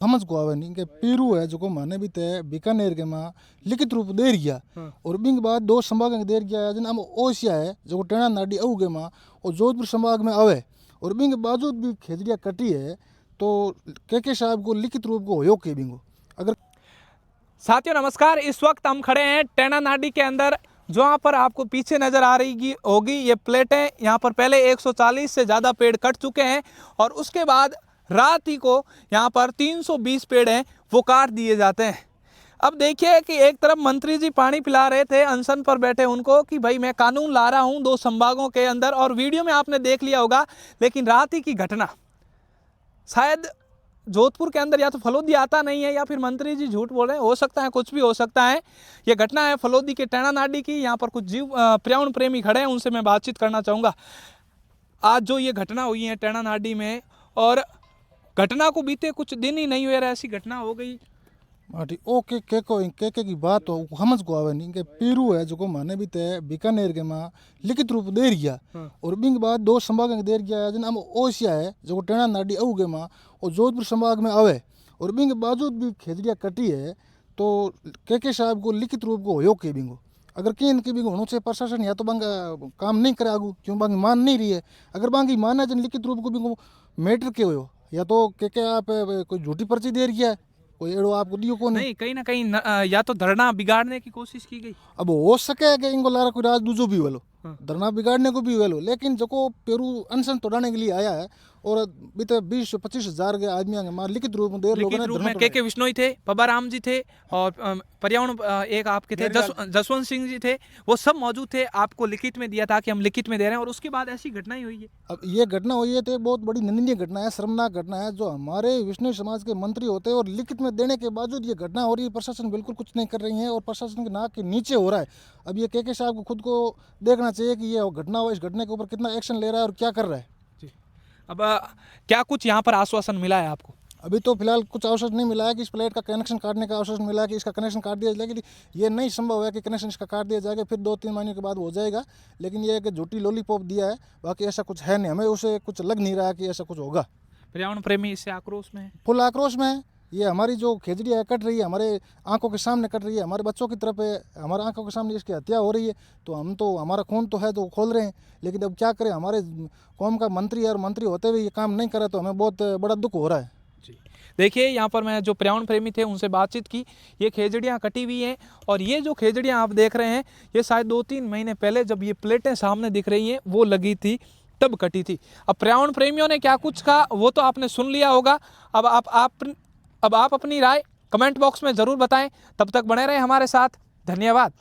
समझ को आवे नहीं कि पीरू है जो माने भी तय बीकानेर के माँ लिखित रूप दे रिया और बिंग बाद दो संभाग दे रिया जन हम ओसिया है जो टेना नाडी अऊ के माँ और जोधपुर संभाग में आवे और बिंग बाजू भी खेजड़िया कटी है तो के साहब को लिखित रूप को होयो के बिंगो अगर। साथियों नमस्कार, इस वक्त हम खड़े हैं टैना नाडी के अंदर। जहाँ पर आपको पीछे नजर आ रही होगी ये प्लेटें, यहाँ पर पहले 140 से ज़्यादा पेड़ कट चुके हैं और उसके बाद रात ही को यहाँ पर 320 पेड़ हैं वो काट दिए जाते हैं। अब देखिए कि एक तरफ मंत्री जी पानी पिला रहे थे अनशन पर बैठे उनको कि भाई मैं कानून ला रहा हूँ 2 संभागों के अंदर, और वीडियो में आपने देख लिया होगा। लेकिन रात ही की घटना, शायद जोधपुर के अंदर या तो फलोदी आता नहीं है या फिर मंत्री जी झूठ बोल रहे हैं, हो सकता है, कुछ भी हो सकता है। ये घटना है फलोदी के टैना नाडी की। यहाँ पर कुछ जीव पर्यावरण प्रेमी खड़े हैं, उनसे मैं बातचीत करना चाहूँगा। आज जो ये घटना हुई है टैना नाडी में, और घटना को बीते कुछ दिन ही नहीं हुए ऐसी घटना हो गई। ओ के की बात हो समझ को आवे नहीं कि पीरू है जो माने भी तय बीकानेर के माँ लिखित रूप दे रिया और बिंग बाद दो संभाग दे रिया जन हम ओसिया है जो टेना नाडी अऊ के माँ और जोधपुर संभाग में आवे और बिंग बाजू भी खेजड़िया कटी है तो के साहब को लिखित रूप को होयो के बिंगो अगर किन की भी होना चाहिए प्रशासन या तो बांग काम नहीं करे आगू क्यों बांग मान नहीं रही है। अगर बांगी माना जन लिखित रूप को बिंगो मैटर के हो या तो के आप कोई झूठी पर्ची दे रही है कोई एड़ो आपको दियो को नहीं, कहीं ना कहीं या तो धरना बिगाड़ने की कोशिश की गई। अब हो सके कि इनको लारा कोई राज दूजो भी वेलो धरना बिगाड़ने को भी वेलो, लेकिन जो को पेरू अनशन तोड़ाने के लिए आया है और बीते 20-25 हजार के आदमी मार लिखित रूप में लोगों ने के विश्नोई थे, पबाराम जी थे और पर्यावरण एक आपके थे जसवंत सिंह जी थे, वो सब मौजूद थे। आपको लिखित में दिया था कि हम लिखित में दे रहे हैं और उसके बाद ऐसी घटना ही हुई है। अब ये घटना हुई है तो बहुत बड़ी निंदनीय घटना है, शर्मनाक घटना है। जो हमारे विष्णु समाज के मंत्री होते हैं और लिखित में देने के बावजूद ये घटना हो रही है, प्रशासन बिल्कुल कुछ नहीं कर रही है और प्रशासन के नाक के नीचे हो रहा है। अब ये के साहब को खुद को देखना चाहिए कि ये घटना हो, इस घटना के ऊपर कितना एक्शन ले रहा है और क्या कर रहा है। अब क्या कुछ यहाँ पर आश्वासन मिला है आपको? अभी तो फिलहाल कुछ आश्वासन नहीं मिला है कि इस प्लेट का कनेक्शन काटने का आश्वासन मिला है कि इसका कनेक्शन काट दिया जाएगा। ये नहीं संभव है कि कनेक्शन इसका काट दिया जाएगा फिर 2-3 महीने के बाद हो जाएगा, लेकिन ये एक झूठी लॉलीपॉप दिया है, बाकी ऐसा कुछ है नहीं। हमें उसे कुछ लग नहीं रहा कि ऐसा कुछ होगा। पर्यावरण प्रेमी इससे आक्रोश में है, फुल आक्रोश में है। ये हमारी जो खेजड़ियाँ कट रही है हमारे आंखों के सामने कट रही है, हमारे बच्चों की तरफ है, हमारे आंखों के सामने इसकी हत्या हो रही है, तो हम तो हमारा खून तो है तो खोल रहे हैं, लेकिन अब क्या करें, हमारे कौम का मंत्री और मंत्री होते हुए ये काम नहीं करे तो हमें बहुत बड़ा दुख हो रहा है। जी देखिए, यहाँ पर मैं जो पर्यावरण प्रेमी थे उनसे बातचीत की। ये खेजड़ियाँ कटी हुई हैं और ये जो खेजड़ियाँ आप देख रहे हैं ये शायद 2-3 महीने पहले जब ये प्लेटें सामने दिख रही हैं वो लगी थी तब कटी थी। अब पर्यावरण प्रेमियों ने क्या कुछ कहा वो तो आपने सुन लिया होगा। अब आप अपनी राय कमेंट बॉक्स में ज़रूर बताएं। तब तक बने रहें हमारे साथ। धन्यवाद।